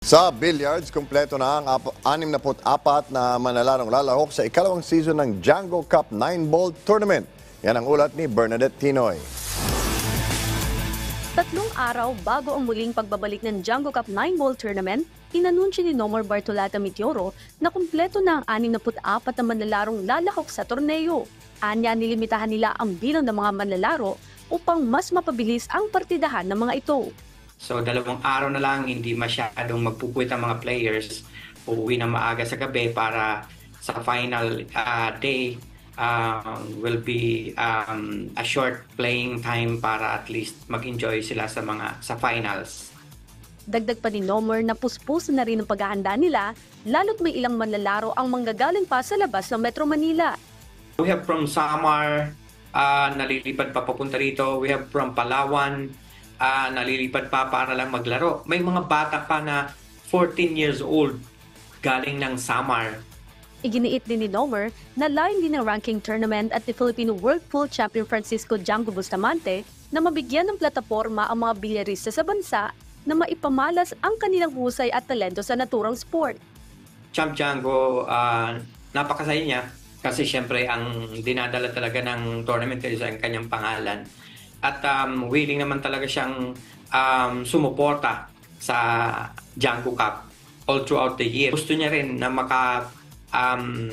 Sa billiards, kumpleto na ang 64 na manalarong lalahok sa ikalawang season ng Django Cup 9-Ball Tournament. Yan ang ulat ni Bernadette Tinoy. 3 araw bago ang muling pagbabalik ng Django Cup 9-Ball Tournament, inanunsyo ni Nomar Bartolata Meteoro na kumpleto na ang 64 na manalarong lalahok sa torneo. Anya, nilimitahan nila ang bilang ng mga manlalaro upang mas mapabilis ang partidahan ng mga ito. So 2 araw na lang, hindi masyadong magpupuwit ang mga players. Uuwi na maaga sa gabi para sa final day will be a short playing time para at least mag-enjoy sila sa finals. Dagdag pa ni Nomar na puspuso na rin ang paghahanda nila, lalo't may ilang manlalaro ang manggagaling pa sa labas ng Metro Manila. We have from Samar, nalilipad pa papunta rito. We have from Palawan, nalilipad pa para lang maglaro. May mga bata pa na 14 years old galing ng Samar. Iginiit din ni Nomar na layon din ng ranking tournament at ni Filipino World Pool Champion Francisco Django Bustamante na mabigyan ng plataporma ang mga bilyarista sa bansa na maipamalas ang kanilang husay at talento sa naturang sport. Champ Django, napakasaya niya kasi syempre ang dinadala talaga ng tournament is ang kanyang pangalan. At willing naman talaga siyang sumuporta sa Django Cup all throughout the year. Gusto niya rin na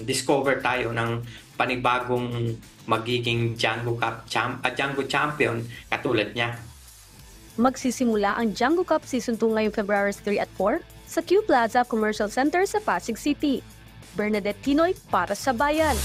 discover tayo ng panibagong magiging Django Cup Django champion katulad niya. Magsisimula ang Django Cup Season 2 ngayong February 3 at 4 sa Q Plaza Commercial Center sa Pasig City. Bernadette Tinoy para sa Bayan.